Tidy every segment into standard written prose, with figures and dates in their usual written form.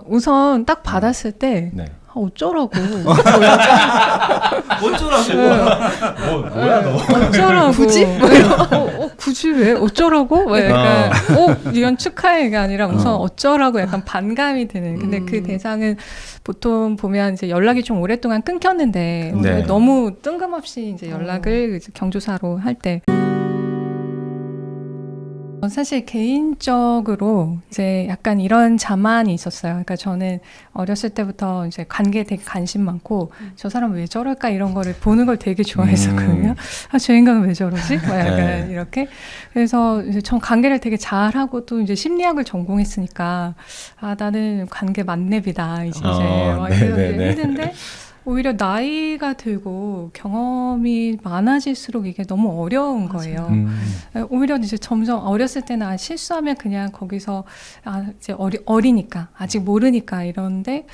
우선 딱 받았을 때 네. 어쩌라고. 어쩌라고. 뭐야 너. 어쩌라고. 굳이? 굳이 왜? 어쩌라고? 왜 약간, 이런 축하해가 아니라 우선 어쩌라고 약간 반감이 드는. 근데 그 대상은 보통 보면 이제 연락이 좀 오랫동안 끊겼는데 네. 너무 뜬금없이 이제 연락을 이제 경조사로 할 때. 사실 개인적으로 이제 약간 이런 자만이 있었어요. 그러니까 저는 어렸을 때부터 이제 관계에 되게 관심 많고 저 사람 왜 저럴까 이런 거를 보는 걸 되게 좋아했었거든요. 아, 저 인간은 왜 저러지? 막 약간 네. 이렇게. 그래서 이제 전 관계를 되게 잘하고 또 이제 심리학을 전공했으니까 아, 나는 관계 만렙이다. 이제 막 네네네. 했는데 오히려 나이가 들고 경험이 많아질수록 이게 너무 어려운 거예요. 오히려 이제 점점 어렸을 때는 실수하면 그냥 거기서 이제 어리니까 아직 모르니까 이런데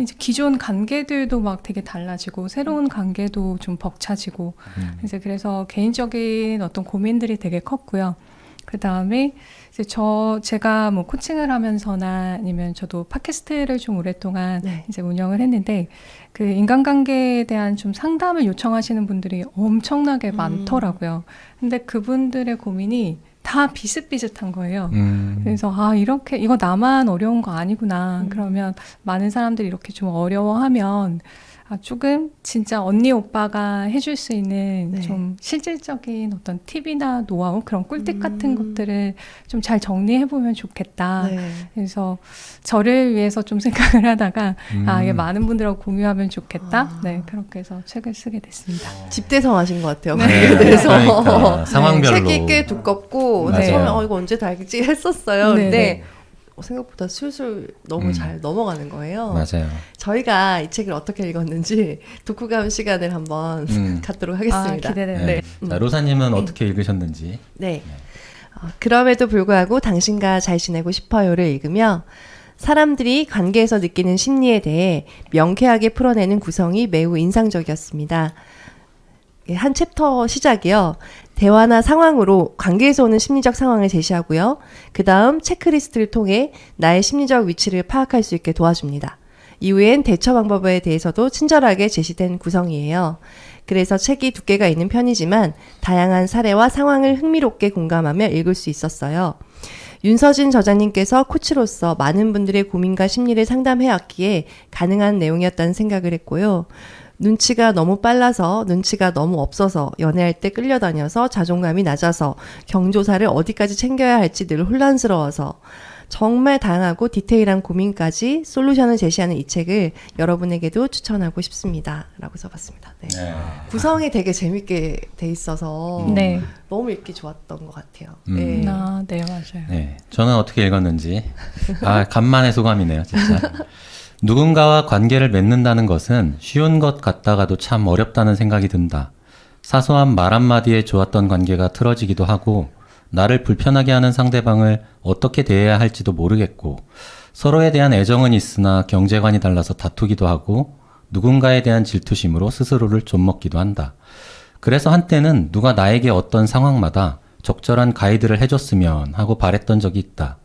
이제 기존 관계들도 막 되게 달라지고 새로운 관계도 좀 벅차지고 이제 그래서 개인적인 어떤 고민들이 되게 컸고요. 그 다음에 이제 제가 뭐 코칭을 하면서나 아니면 저도 팟캐스트를 좀 오랫동안 이제 운영을 했는데 그 인간관계에 대한 좀 상담을 요청하시는 분들이 엄청나게 많더라고요. 근데 그분들의 고민이 다 비슷비슷한 거예요. 그래서 이거 나만 어려운 거 아니구나. 그러면 많은 사람들이 이렇게 좀 어려워하면 조금 진짜 언니 오빠가 해줄 수 있는 좀 실질적인 어떤 팁이나 노하우 그런 꿀팁 같은 것들을 좀 잘 정리해보면 좋겠다. 그래서 저를 위해서 좀 생각을 하다가 이게 많은 분들하고 공유하면 좋겠다. 네, 그렇게 해서 책을 쓰게 됐습니다. 집대성하신 것 같아요. 네. 관계에 대해서. 그러니까, 상황별로. 책이 꽤 두껍고 맞아요. 처음에 이거 언제 다 읽지 했었어요. 네, 근데 네. 생각보다 술술 너무 잘 넘어가는 거예요. 맞아요. 저희가 이 책을 어떻게 읽었는지 독후감 시간을 한번 갖도록 하겠습니다. 기대되네요. 네. 자, 로사님은 어떻게 읽으셨는지. 네. 그럼에도 불구하고 당신과 잘 지내고 싶어요를 읽으며 사람들이 관계에서 느끼는 심리에 대해 명쾌하게 풀어내는 구성이 매우 인상적이었습니다. 한 챕터 시작이요. 대화나 상황으로 관계에서 오는 심리적 상황을 제시하고요. 그 다음 체크리스트를 통해 나의 심리적 위치를 파악할 수 있게 도와줍니다. 이후엔 대처 방법에 대해서도 친절하게 제시된 구성이에요. 그래서 책이 두께가 있는 편이지만 다양한 사례와 상황을 흥미롭게 공감하며 읽을 수 있었어요. 윤서진 저자님께서 코치로서 많은 분들의 고민과 심리를 상담해왔기에 가능한 내용이었다는 생각을 했고요. 눈치가 너무 빨라서 눈치가 너무 없어서 연애할 때 끌려다녀서 자존감이 낮아서 경조사를 어디까지 챙겨야 할지 늘 혼란스러워서 정말 다양하고 디테일한 고민까지 솔루션을 제시하는 이 책을 여러분에게도 추천하고 싶습니다. 라고 써봤습니다. 네. 네. 구성이 되게 재밌게 돼 있어서 네. 너무 읽기 좋았던 것 같아요. 네, 맞아요. 네. 저는 어떻게 읽었는지. 간만에 소감이네요, 진짜. 누군가와 관계를 맺는다는 것은 쉬운 것 같다가도 참 어렵다는 생각이 든다. 사소한 말 한마디에 좋았던 관계가 틀어지기도 하고 나를 불편하게 하는 상대방을 어떻게 대해야 할지도 모르겠고 서로에 대한 애정은 있으나 경제관이 달라서 다투기도 하고 누군가에 대한 질투심으로 스스로를 좀먹기도 한다. 그래서 한때는 누가 나에게 어떤 상황마다 적절한 가이드를 해줬으면 하고 바랬던 적이 있다.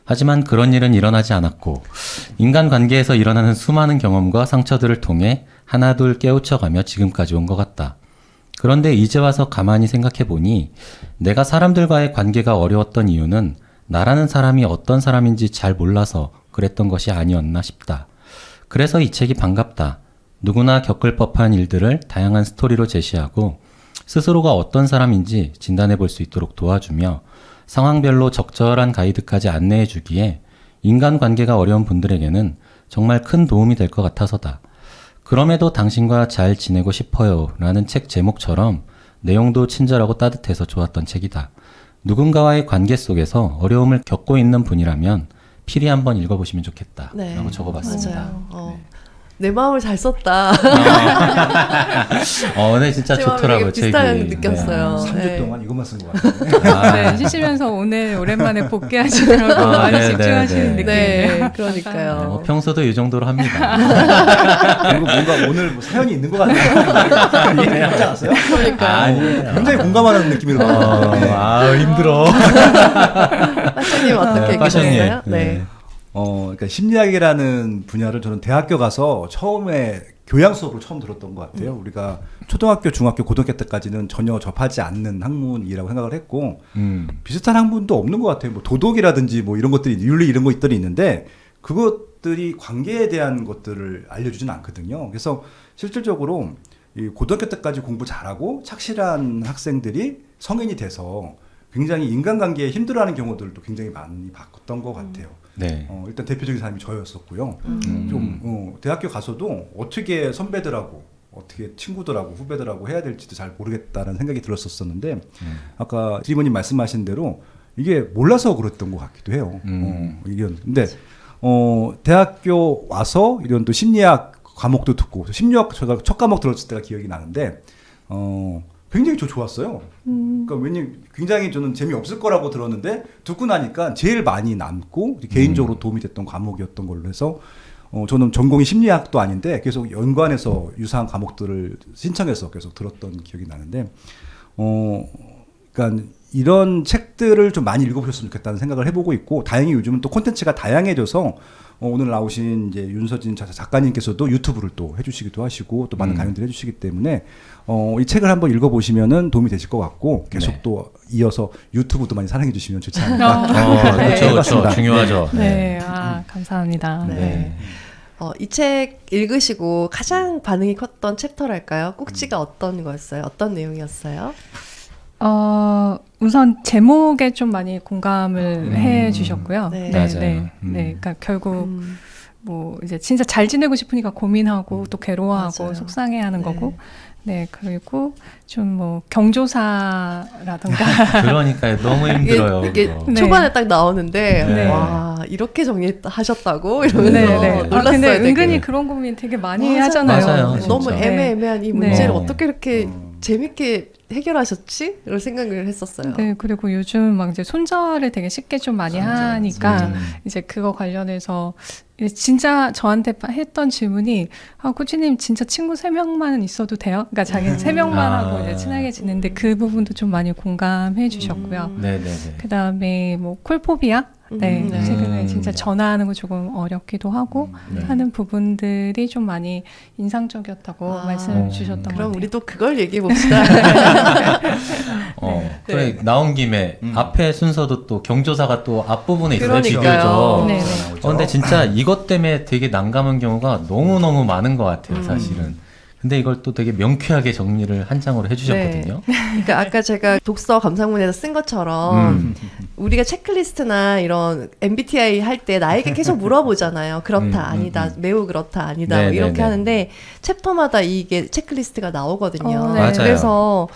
하지만 그런 일은 일어나지 않았고 인간관계에서 일어나는 수많은 경험과 상처들을 통해 하나둘 깨우쳐가며 지금까지 온 것 같다. 그런데 이제 와서 가만히 생각해보니 내가 사람들과의 관계가 어려웠던 이유는 나라는 사람이 어떤 사람인지 잘 몰라서 그랬던 것이 아니었나 싶다. 그래서 이 책이 반갑다. 누구나 겪을 법한 일들을 다양한 스토리로 제시하고 스스로가 어떤 사람인지 진단해 볼 수 있도록 도와주며 상황별로 적절한 가이드까지 안내해 주기에 인간관계가 어려운 분들에게는 정말 큰 도움이 될 것 같아서다. 그럼에도 당신과 잘 지내고 싶어요 라는 책 제목처럼 내용도 친절하고 따뜻해서 좋았던 책이다. 누군가와의 관계 속에서 어려움을 겪고 있는 분이라면 필히 한번 읽어보시면 좋겠다 라고 적어봤습니다. 맞아요. 내 마음을 잘 썼다. 네, 진짜 좋더라고요. 비슷하게 책이. 느꼈어요. 3주 동안 이것만 쓴 것 같아요. 네, 쉬시면서 오늘 오랜만에 복귀하시더라고 많이 집중하시는 느낌. 네, 그러니까요. 평소도 이 정도로 합니다. 그리고 뭔가 오늘 뭐 사연이 있는 것 같아요. 이해하지 않았어요? 그러니까요. 굉장히 공감하는 느낌으로. 힘들어. 빠샤님 어떻게 빠샤님. 읽으셨어요? 네. 그러니까 심리학이라는 분야를 저는 대학교 가서 처음에 교양 수업으로 처음 들었던 것 같아요. 우리가 초등학교, 중학교, 고등학교 때까지는 전혀 접하지 않는 학문이라고 생각을 했고 비슷한 학문도 없는 것 같아요. 뭐 도덕이라든지 뭐 이런 것들이 윤리 이런 것들이 있는데 그것들이 관계에 대한 것들을 알려주진 않거든요. 그래서 실질적으로 이 고등학교 때까지 공부 잘하고 착실한 학생들이 성인이 돼서 굉장히 인간관계에 힘들어하는 경우들도 굉장히 많이 봤던 것 같아요. 네. 일단 대표적인 사람이 저였었고요. 좀 대학교 가서도 어떻게 선배들하고 어떻게 친구들하고 후배들하고 해야 될지도 잘 모르겠다는 생각이 들었었는데 아까 드리머님 말씀하신 대로 이게 몰라서 그랬던 것 같기도 해요. 근데 대학교 와서 이런 또 심리학 과목도 듣고 심리학 제가 첫 과목 들었을 때가 기억이 나는데 굉장히 좋았어요. 그러니까 왜냐면 굉장히 저는 재미없을 거라고 들었는데 듣고 나니까 제일 많이 남고 개인적으로 도움이 됐던 과목이었던 걸로 해서 저는 전공이 심리학도 아닌데 계속 연관해서 유사한 과목들을 신청해서 계속 들었던 기억이 나는데 그러니까 이런 책들을 좀 많이 읽어보셨으면 좋겠다는 생각을 해보고 있고 다행히 요즘은 또 콘텐츠가 다양해져서 오늘 나오신 이제 윤서진 작가님께서도 유튜브를 또 해주시기도 하시고 또 많은 강연들을 해주시기 때문에 이 책을 한번 읽어보시면은 도움이 되실 것 같고 계속 네. 또 이어서 유튜브도 많이 사랑해 주시면 좋지 않을까. 그렇죠, 그렇죠. 중요하죠. 네, 감사합니다. 네. 네. 이 책 읽으시고 가장 반응이 컸던 챕터랄까요? 꼭지가 어떤 거였어요? 어떤 내용이었어요? 우선 제목에 좀 많이 공감을 해 주셨고요. 네. 맞아요. 네. 그러니까 결국 뭐 이제 진짜 잘 지내고 싶으니까 고민하고 또 괴로워하고 맞아요. 속상해하는 네. 거고. 네, 그리고 좀 뭐 경조사라든가 그러니까요. 너무 힘들어요. 이게 그거. 네. 초반에 딱 나오는데 네. 와 이렇게 정리하셨다고 이러면서 네. 놀랐어요. 근데 되게. 은근히 그런 고민 되게 많이 맞아요. 하잖아요. 맞아요, 네. 진짜. 너무 애매한 이 문제를 네. 어떻게 이렇게 재밌게 해결하셨지? 이런 생각을 했었어요. 네, 그리고 요즘 막 이제 손절을 되게 쉽게 좀 많이 하니까 이제 그거 관련해서 진짜 저한테 했던 질문이 코치님 진짜 친구 3명만 있어도 돼요? 그러니까 자기는 3명만 하고 이제 친하게 지내는데 그 부분도 좀 많이 공감해 주셨고요. 네네네. 그 다음에 뭐 콜포비아? 네, 네. 최근에 진짜 전화하는 거 조금 어렵기도 하고 네. 하는 부분들이 좀 많이 인상적이었다고 말씀을 주셨던 것 그럼 같아요. 우리 또 그걸 얘기해 봅시다. 그래, 나온 김에 앞에 순서도 또 경조사가 또 앞부분에 있어요. 그러니까요. 비교적. 네, 네. 근데 진짜 이것 때문에 되게 난감한 경우가 너무너무 많은 것 같아요, 사실은. 근데 이걸 또 되게 명쾌하게 정리를 한 장으로 해주셨거든요. 그러니까 아까 제가 독서 감상문에서 쓴 것처럼 우리가 체크리스트나 이런 MBTI 할 때 나에게 계속 물어보잖아요. 그렇다, 아니다, 매우 그렇다, 아니다 뭐 이렇게 하는데 챕터마다 이게 체크리스트가 나오거든요. 네. 맞아요. 그래서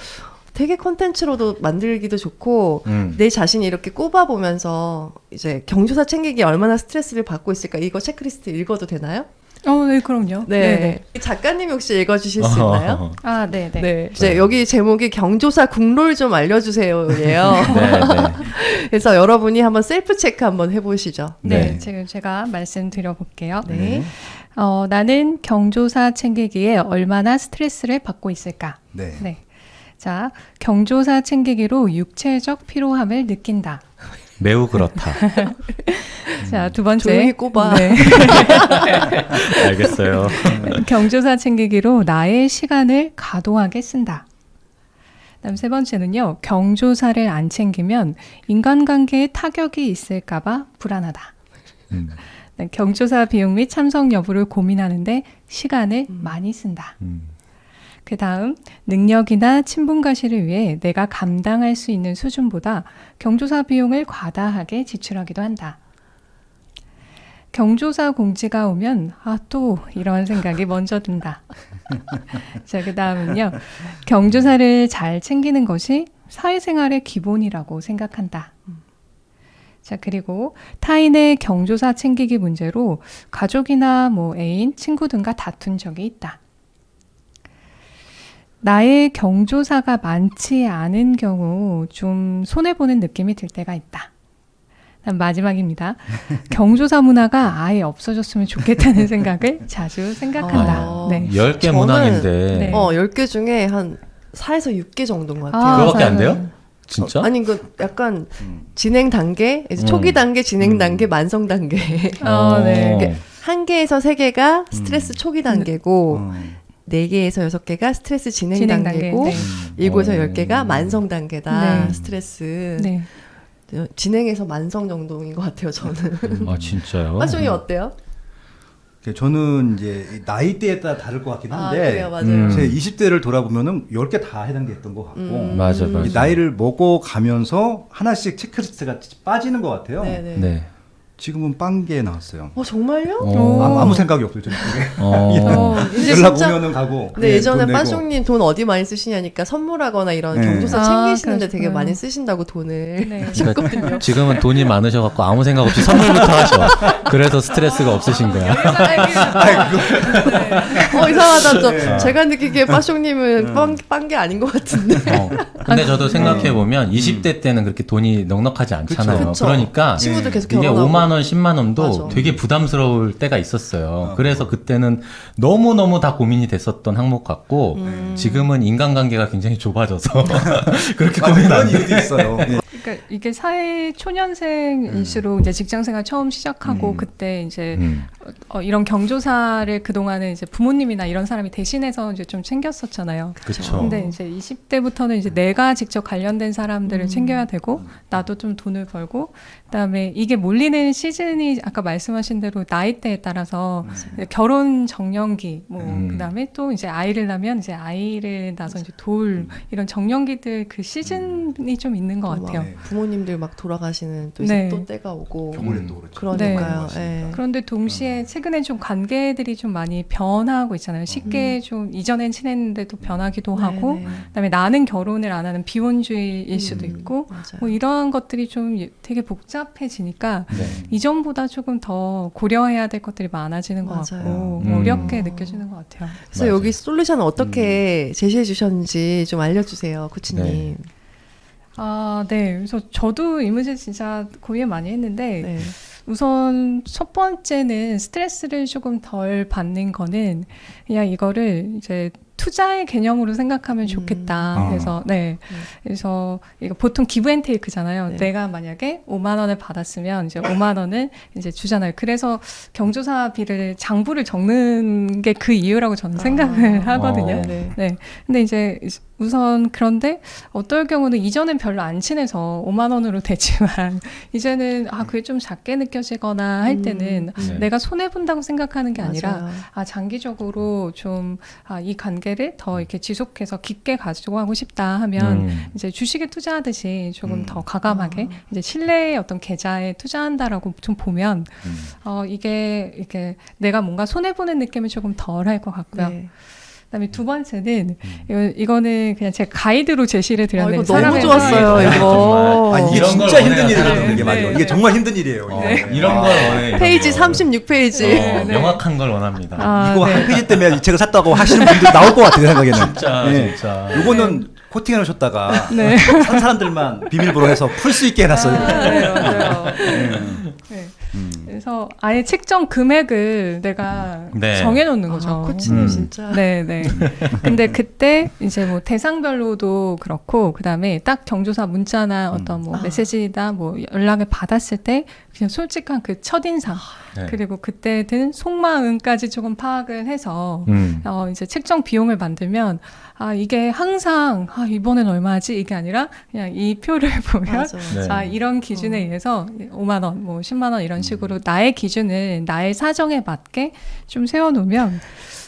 되게 콘텐츠로도 만들기도 좋고 내 자신이 이렇게 꼽아보면서 이제 경조사 챙기기 얼마나 스트레스를 받고 있을까 이거 체크리스트 읽어도 되나요? 네, 그럼요. 네. 작가님 혹시 읽어주실 수 있나요? 네. 네. 이제 여기 제목이 경조사 국룰 좀 알려주세요예요. 네. 그래서 여러분이 한번 셀프 체크 한번 해보시죠. 네, 네. 지금 제가 말씀드려 볼게요. 네. 나는 경조사 챙기기에 얼마나 스트레스를 받고 있을까? 네. 네. 자, 경조사 챙기기로 육체적 피로함을 느낀다. 매우 그렇다. 자, 두 번째. 조용히 꼽아. 네. 알겠어요. 경조사 챙기기로 나의 시간을 과도하게 쓴다. 그다음 세 번째는요. 경조사를 안 챙기면 인간관계에 타격이 있을까봐 불안하다. 네, 경조사 비용 및 참석 여부를 고민하는데 시간을 많이 쓴다. 그 다음 능력이나 친분과시를 위해 내가 감당할 수 있는 수준보다 경조사 비용을 과다하게 지출하기도 한다. 경조사 공지가 오면 또 이런 생각이 먼저 든다. 자, 그 다음은요. 경조사를 잘 챙기는 것이 사회생활의 기본이라고 생각한다. 자, 그리고 타인의 경조사 챙기기 문제로 가족이나 뭐 애인, 친구 등과 다툰 적이 있다. 나의 경조사가 많지 않은 경우 좀 손해보는 느낌이 들 때가 있다. 마지막입니다. 경조사 문화가 아예 없어졌으면 좋겠다는 생각을 자주 생각한다. 네. 10개 저는- 문항인데 네. 10개 중에 한 4에서 6개 정도인 것 같아요. 그거밖에 안 돼요? 진짜? 아니 그 약간 진행 단계, 이제 초기 단계, 진행 단계, 만성 단계. 네. 이게 한 개에서 세 개가 스트레스 초기 단계고 4개에서 6개가 스트레스 진행 단계고 네. 7에서 10개가 만성 단계다. 네. 스트레스. 네. 진행에서 만성 정도인 것 같아요, 저는. 아 진짜요? 빠숑이 어때요? 저는 이제 나이대에 따라 다를 것 같긴 한데 그래요, 맞아요. 제 20대를 돌아보면은 10개 다 해당됐던 것 같고 맞아. 이 나이를 먹어가면서 하나씩 체크리스트가 빠지는 것 같아요. 네네. 네. 지금은 빵개 나왔어요. 정말요? 아무 생각이 없어요. 저는 그게. 이제 연락 진짜- 오면은 가고. 네, 예전에 돈 내고. 빠숑님 돈 어디 많이 쓰시냐니까 선물하거나 이런 네. 경조사 챙기시는데 되게 그러시구나. 많이 쓰신다고 돈을. 네. 그러니까 지금은 돈이 많으셔갖고 아무 생각 없이 선물부터 하셔. 그래서 스트레스가 없으신 거야. 이상하다. 네. 제가 느끼기에 빠숑님은 빵게 아닌 것 같은데. 근데 저도 생각해 보면 20대 때는 그렇게 돈이 넉넉하지 않잖아요. 그쵸. 그러니까 친구들 계속 이게 결혼하고. 5만 원, 10만 원도 맞아. 되게 부담스러울 때가 있었어요. 그래서 그때는 너무너무 다 고민이 됐었던 항목 같고 지금은 인간관계가 굉장히 좁아져서 그렇게 고민 그런 안 돼. 이유도 있어요. 예. 그러니까 이게 사회 초년생일수록 이제 직장생활 처음 시작하고 그때 이제 이런 경조사를 그동안은 이제 부모님이나 이런 사람이 대신해서 이제 좀 챙겼었잖아요. 그쵸. 근데 이제 20대부터는 이제 내가 직접 관련된 사람들을 챙겨야 되고 나도 좀 돈을 벌고 그다음에 이게 몰리는 시즌이 아까 말씀하신 대로 나이대에 따라서 결혼 정년기 뭐 그다음에 또 이제 아이를 낳으면 이제 아이를 낳아서 이제 돌 이런 정년기들 그 시즌이 좀 있는 것 같아요. 네. 부모님들 막 돌아가시는 또 이제 네. 또 때가 오고. 겨울에도 그렇죠. 그러니까요. 네. 예. 그런데 동시에 최근에 좀 관계들이 좀 많이 변하고 있잖아요. 쉽게 좀 이전엔 친했는데도 변하기도 하고 네네. 그다음에 나는 결혼을 안 하는 비혼주의일 수도 있고 맞아요. 뭐 이런 것들이 좀 되게 복잡해지니까 네. 이전보다 조금 더 고려해야 될 것들이 많아지는 것 맞아요. 같고 음. 어렵게 느껴지는 것 같아요. 그래서 맞아요. 여기 솔루션을 어떻게 제시해 주셨는지 좀 알려주세요, 코치님. 네. 아, 네. 그래서 저도 이 문제 진짜 고민 많이 했는데 네. 우선 첫 번째는 스트레스를 조금 덜 받는 거는 그냥 이거를 이제 투자의 개념으로 생각하면 좋겠다. 그래서 그래서 이거 보통 기브앤테이크잖아요. 네. 내가 만약에 5만 원을 받았으면 이제 5만 원을 이제 주잖아요. 그래서 경조사비를 장부를 적는 게 그 이유라고 저는 생각을 하거든요. 네. 네. 근데 이제 우선 그런데 어떨 경우는 이전엔 별로 안 친해서 5만 원으로 됐지만 이제는 그게 좀 작게 느껴지거나 할 때는 네. 내가 손해 본다고 생각하는 게 아니라 맞아요. 장기적으로 좀 이 관계를 더 이렇게 지속해서 깊게 가지고 싶다 하면 이제 주식에 투자하듯이 조금 더 과감하게 이제 신뢰의 어떤 계좌에 투자한다라고 좀 보면 이게 내가 뭔가 손해 보는 느낌이 조금 덜 할 것 같고요. 네. 그다음에 두 번째는 이거는 그냥 제가 가이드로 제시를 드렸는데 이거 너무 사람의 좋았어요, 네. 이거. 이게 이런 걸 진짜 힘든 원해요, 일이거든요. 사람들이. 이게 맞아요. 네. 이게 정말 힘든 일이에요. 이게. 이런 걸 원해. 이런 페이지 거. 36페이지. 네. 명확한 걸 원합니다. 이거 네. 한 페이지 때문에 이 책을 샀다고 하시는 분들 나올 것 같아요. 생각에는. 진짜 네. 진짜. 요거는 코팅해 놓으셨다가 네. 산 사람들만 비밀번호 해서 풀 수 있게 해놨어요. 네, 맞아요. 네. 그래서 아예 책정 금액을 내가 네. 정해놓는 거죠. 코치님 진짜. 네, 네. 근데 그때 이제 뭐 대상별로도 그렇고, 그 다음에 딱 경조사 문자나 어떤 뭐 메시지나 뭐 연락을 받았을 때 그냥 솔직한 그 첫인상, 네. 그리고 그때 든 속마음까지 조금 파악을 해서 이제 책정 비용을 만들면 이게 항상 이번엔 얼마지 이게 아니라 그냥 이 표를 보면 맞아. 네. 자, 이런 기준에 의해서 5만 원, 뭐 10만 원 이런 식으로 나의 기준을 나의 사정에 맞게 좀 세워놓으면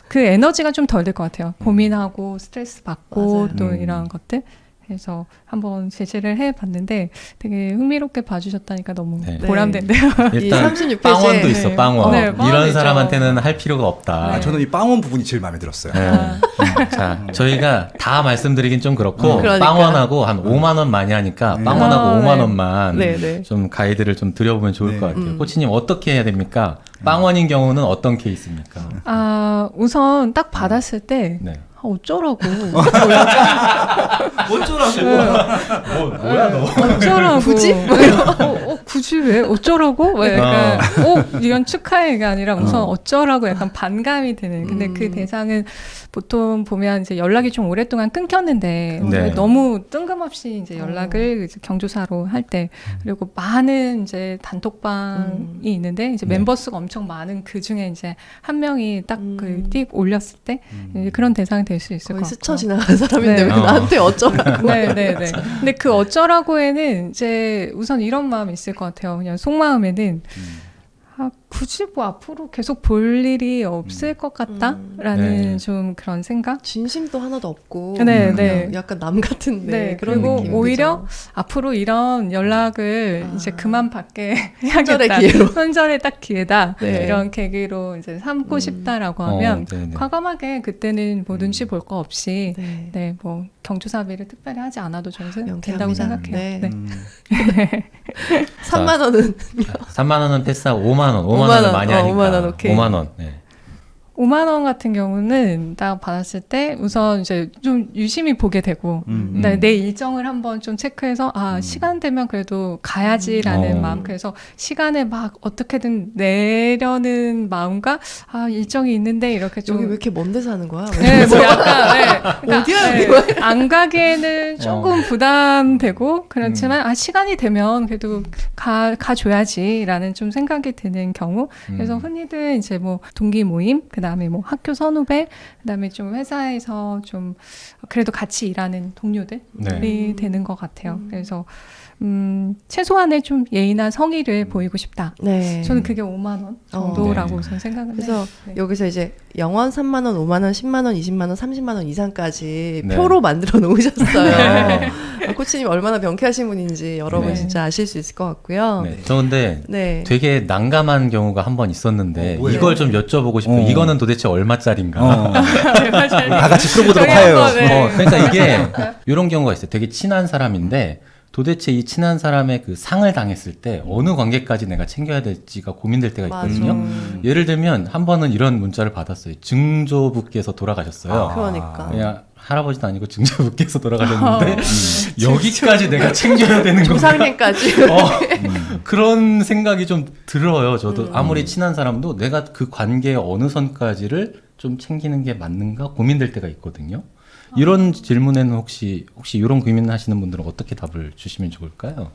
그 에너지가 좀 덜 들 것 같아요. 고민하고 스트레스 받고 맞아요. 또 이런 것들. 그래서 한번 제시를 해봤는데 되게 흥미롭게 봐주셨다니까 너무 네. 보람된데요. 일단 36페이지에 빵원도 있어. 네. 빵원. 네, 빵원 이런 있죠. 사람한테는 할 필요가 없다. 저는 이 빵원 부분이 제일 마음에 들었어요. 네. 자, 저희가 다 말씀드리긴 좀 그렇고 그러니까. 빵원하고 한 5만 원 많이 하니까 빵원하고 5만 원만 네, 네. 좀 가이드를 좀 드려보면 좋을 네. 것 같아요. 코치님 어떻게 해야 됩니까? 빵원인 경우는 어떤 케이스입니까? 우선 딱 받았을 때 네. 어쩌라고. 어쩌라고. 뭐야 너? 어쩌라고. 굳이? 굳이 왜? 어쩌라고? 왜 약간, 이건 축하해가 아니라 우선 어쩌라고 약간 반감이 드는. 근데 그 대상은 보통 보면 이제 연락이 좀 오랫동안 끊겼는데 네. 너무 뜬금없이 이제 연락을 이제 경조사로 할 때 그리고 많은 이제 단톡방이 있는데 이제 네. 멤버 수가 엄청 많은 그 중에 이제 한 명이 딱 그 띡 올렸을 때 이제 그런 대상이 될 수 있을 것 거의 같고. 스쳐 지나간 사람인데 네. 왜 나한테 어쩌라고. 네네네. 근데 그 어쩌라고에는 이제 우선 이런 마음이 있을 것 같아요. 그냥 속마음에는 굳이 뭐 앞으로 계속 볼 일이 없을 것 같다라는 네. 좀 그런 생각? 진심도 하나도 없고 네, 그냥 네. 약간 남 같은데 네, 그런 그리고 느낌. 오히려 앞으로 이런 연락을 이제 그만 받게 손절의 해야겠다. 기회로. 손절의 딱 기회다. 네. 이런 계기로 이제 삼고 싶다라고 하면 네네. 과감하게 그때는 뭐 눈치 볼 거 없이 네. 네, 뭐 경조사비를 특별히 하지 않아도 저는 된다고 명쾌합니다. 생각해요. 네. 네. 3만 원은 3만 원은 패스하고 5만 원. 5만 5만 원은 원. 많이 어, 하니까. 5만 원, 오케이. 5만 원. 네. 5만 원 같은 경우는 딱 받았을 때 우선 이제 좀 유심히 보게 되고 그다음에 내 일정을 한번 좀 체크해서 시간 되면 그래도 가야지라는 마음, 그래서 시간을 막 어떻게든 내려는 마음과 일정이 있는데 이렇게 좀 여기 왜 이렇게 먼 데서 하는 거야? 네, 뭐 약간 그러니까, 어디야, 안 가기에는 조금 부담되고 그렇지만 시간이 되면 그래도 가줘야지라는 좀 생각이 드는 경우. 그래서 흔히들 이제 뭐 동기 모임, 그다음에 뭐 학교 선후배, 그다음에 좀 회사에서 좀 그래도 같이 일하는 동료들이 네. 되는 것 같아요. 그래서 최소한의 좀 예의나 성의를 보이고 싶다. 네. 저는 그게 5만 원 정도라고 우선 생각을 그래서 해요. 네. 여기서 이제 영원 3만 원, 5만 원, 10만 원, 20만 원, 30만 원 이상까지 네. 표로 만들어 놓으셨어요. 코치님 얼마나 명쾌하신 분인지 여러분 네. 진짜 아실 수 있을 것 같고요. 네. 저 근데 네. 되게 난감한 경우가 한 번 있었는데 뭐예요? 이걸 좀 여쭤보고 싶어요. 이거는 도대체 얼마짜린가? 다 같이 풀어보도록 저희 하예요. 한번, 네. 그러니까 이게 이런 경우가 있어요. 되게 친한 사람인데 도대체 이 친한 사람의 그 상을 당했을 때 어느 관계까지 내가 챙겨야 될지가 고민될 때가 있거든요. 예를 들면 한 번은 이런 문자를 받았어요. 증조부께서 돌아가셨어요. 그러니까. 그냥 할아버지도 아니고 증조부께서 돌아가셨는데 여기까지 내가 챙겨야 되는 거. 조상님까지. 그런 생각이 좀 들어요. 저도 아무리 친한 사람도 내가 그 관계의 어느 선까지를 좀 챙기는 게 맞는가 고민될 때가 있거든요. 이런 질문에는 혹시 이런 고민하시는 분들은 어떻게 답을 주시면 좋을까요?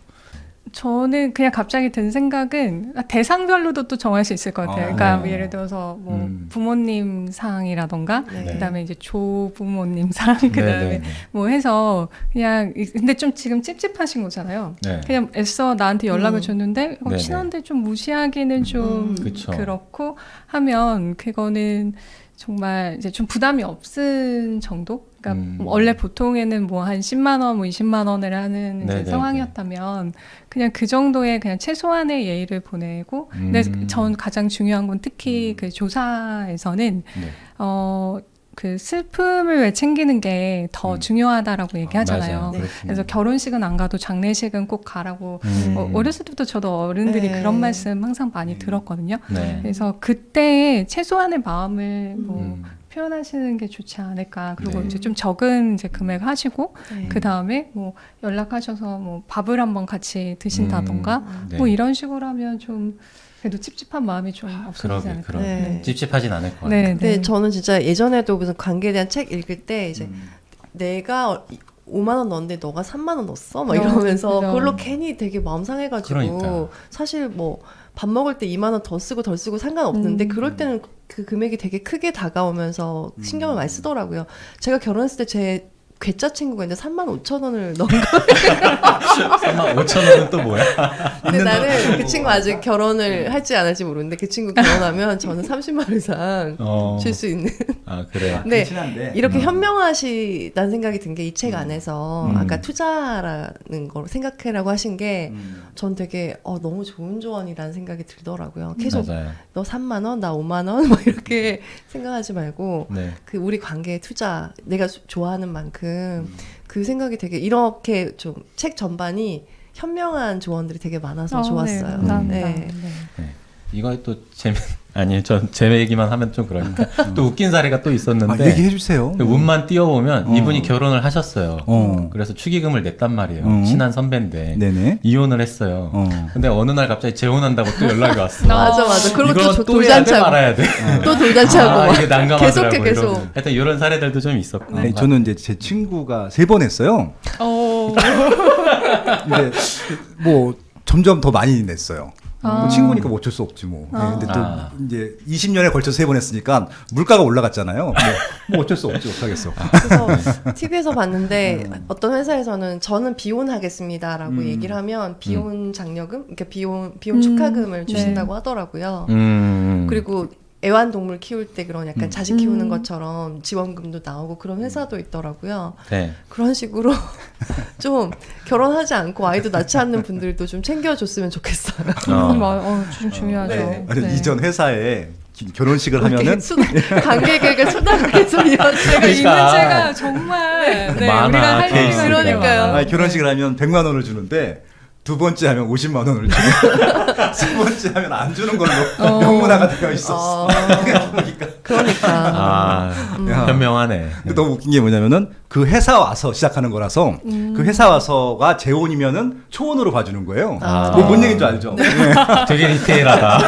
저는 그냥 갑자기 든 생각은 대상별로도 또 정할 수 있을 것 같아요. 그러니까 네. 예를 들어서 뭐 부모님 상이라던가 네. 그다음에 이제 조부모님 상 그다음에 네. 뭐 해서 그냥 근데 좀 지금 찝찝하신 거잖아요. 네. 그냥 애써 나한테 연락을 줬는데 네네. 친한데 좀 무시하기는 좀 그쵸. 그렇고 하면 그거는 정말 이제 좀 부담이 없은 정도? 그러니까 원래 보통에는 뭐 한 10만 원, 뭐 20만 원을 하는 이제 네네네. 상황이었다면 그냥 그 정도의 그냥 최소한의 예의를 보내고 근데 전 가장 중요한 건 특히 그 조사에서는 네. 그 슬픔을 왜 챙기는 게 더 중요하다라고 얘기하잖아요. 맞아요. 네. 그렇군요. 그래서 결혼식은 안 가도 장례식은 꼭 가라고 어렸을 때부터 저도 어른들이 네. 그런 말씀 항상 많이 들었거든요. 네. 그래서 그때 최소한의 마음을 뭐 음. 표현하시는 게 좋지 않을까. 그리고 네. 이제 좀 적은 이제 금액 하시고 네. 그 다음에 뭐 연락하셔서 뭐 밥을 한번 같이 드신다던가 네. 뭐 이런 식으로 하면 좀 그래도 찝찝한 마음이 좀 없어지지 않을까. 그러게. 네. 찝찝하진 않을 것 같아요. 네, 근데 네. 저는 진짜 예전에도 무슨 관계에 대한 책 읽을 때 이제 내가 5만 원 넣었는데 너가 3만 원 넣었어? 막 이러면서 그죠. 그걸로 괜히 되게 마음 상해가지고 그러니까. 사실 뭐 밥 먹을 때 2만 원 더 쓰고 덜 쓰고 상관없는데 그럴 때는 그 금액이 되게 크게 다가오면서 신경을 많이 쓰더라고요. 제가 결혼했을 때 제 괴짜 친구가 있는데 3만 5천 원을 넣은 거예요. 3만 5천 원은 또 뭐야? 근데 나는 그 친구 아직 결혼을 할지 안 할지 모르는데 그 친구 결혼하면 저는 30만 원 이상 줄 수 있는. 아 그래요. 네. 친한데. 이렇게 현명하시다는 생각이 든 게 이 책 안에서 음. 아까 투자라는 걸 생각해라고 하신 게 전 되게 너무 좋은 조언이라는 생각이 들더라고요. 계속 맞아요. 너 3만 원, 나 5만 원, 막 이렇게 생각하지 말고 네. 그 우리 관계에 투자, 내가 좋아하는 만큼 그 생각이 되게 이렇게 좀 책 전반이 현명한 조언들이 되게 많아서 좋았어요. 네, 감사합니다. 네. 네. 네. 이거 또 아니 전 제 얘기만 하면 좀 그러니까 또 웃긴 사례가 또 있었는데 얘기해 주세요. 그 운만 띄워보면 이분이 결혼을 하셨어요. 어. 그래서 축의금을 냈단 말이에요. 친한 선배인데 네네. 이혼을 했어요. 근데 어느 날 갑자기 재혼한다고 또 연락이 왔어. 맞아. 그리고 이건 또 또 해야 돼 돌잔치하고 말아야 돼. 또 돌잔치하고 막 이게 난감하더라고. 계속해 계속. 이런. 하여튼 이런 사례들도 좀 있었고. 네, 저는 이제 제 친구가 3번 했어요. 근데 뭐 점점 더 많이 냈어요. 뭐 친구니까 뭐 어쩔 수 없지 뭐. 네, 근데 또 이제 20년에 걸쳐서 3번 했으니까 물가가 올라갔잖아요. 뭐 어쩔 수 없지 못하겠어. 그래서 TV에서 봤는데 어떤 회사에서는 저는 비혼하겠습니다라고 얘기를 하면 비혼 장려금, 그러니까 비혼 축하금을 주신다고 하더라고요. 그리고 애완동물 키울 때 그런 약간 자식 키우는 것처럼 지원금도 나오고 그런 회사도 있더라고요. 네. 그런 식으로 좀 결혼하지 않고 아이도 낳지 않는 분들도 좀 챙겨줬으면 좋겠어요. 좀 중요하죠. 네. 아니, 이전 회사에 결혼식을 하면은 관객에게 수다하게서 이런 제가 이 그러니까. 문제가 정말 많아, 우리가 할 케이스가. 얘기가 그러니까요. 아니, 결혼식을 하면 100만 원을 주는데 두 번째 하면 50만 원을 주고 세 번째 하면 안 주는 걸로 명문화가 되어 있었어. 그러니까 현명하네. 너무 웃긴 게 뭐냐면은 그 회사 와서 시작하는 거라서 그 회사 와서가 재혼이면은 초혼으로 봐주는 거예요. 뭔 얘기인 줄 알죠? 되게 디테일하다.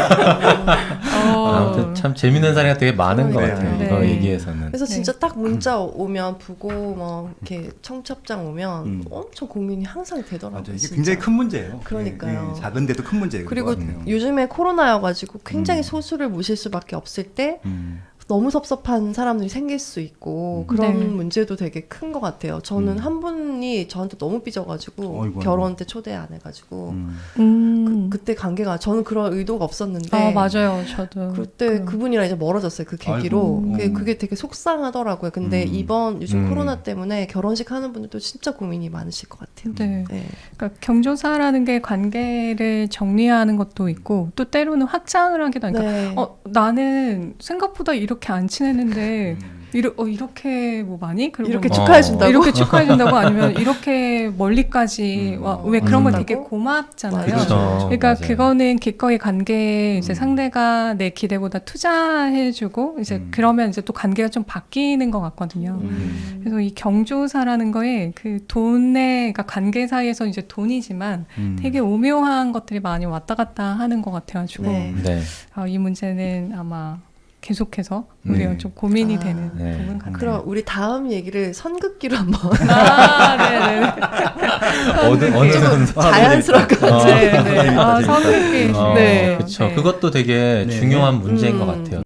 아무튼 참 재밌는 사례가 되게 많은 것 같아요. 네. 이거 얘기에서는. 그래서 진짜 딱 문자 오면 보고 뭐 이렇게 청첩장 오면 엄청 고민이 항상 되더라고요. 맞아, 이게 진짜. 굉장히 큰 문제예요. 그러니까요. 작은데도 큰 문제예요. 그리고 그거 같아요. 요즘에 코로나여가지고 굉장히 소수를 모실 수밖에 없을 때 너무 섭섭한 사람들이 생길 수 있고 그런 네. 문제도 되게 큰 것 같아요. 저는 한 분이 저한테 너무 삐져가지고 어이구, 결혼 때 초대 안 해가지고 그때 관계가 저는 그런 의도가 없었는데 맞아요. 저도 그때 그분이랑 이제 멀어졌어요. 그 계기로. 아이고. 그게 되게 속상하더라고요. 근데 이번 요즘 코로나 때문에 결혼식 하는 분들도 진짜 고민이 많으실 것 같아요. 네. 그러니까 경조사라는 게 관계를 정리하는 것도 있고 또 때로는 확장을 하기도 하니까 네. 나는 생각보다 이렇게 안 친했는데 이렇게 뭐 많이 그리고 이렇게 뭐 축하해준다고? 이렇게 축하해준다고 아니면 이렇게 멀리까지 왜 그런 건 되게 고맙잖아요. 그렇죠. 그러니까 맞아요. 그거는 기꺼이 관계에 이제 상대가 내 기대보다 투자해주고 이제 그러면 이제 또 관계가 좀 바뀌는 것 같거든요. 그래서 이 경조사라는 거에 그 돈의 그러니까 관계 사이에서 이제 돈이지만 되게 오묘한 것들이 많이 왔다 갔다 하는 것 같아가지고 네. 네. 이 문제는 아마 계속해서 우리가 좀 고민이 되는 네. 부분 같아요. 그럼 우리 다음 얘기를 선긋기로 한번 네네. 어느 좀 정도 자연스러울 것 같아요. 네, 네. 선긋기. 네. 그렇죠. 네. 그것도 되게 네. 중요한 문제인 것 같아요.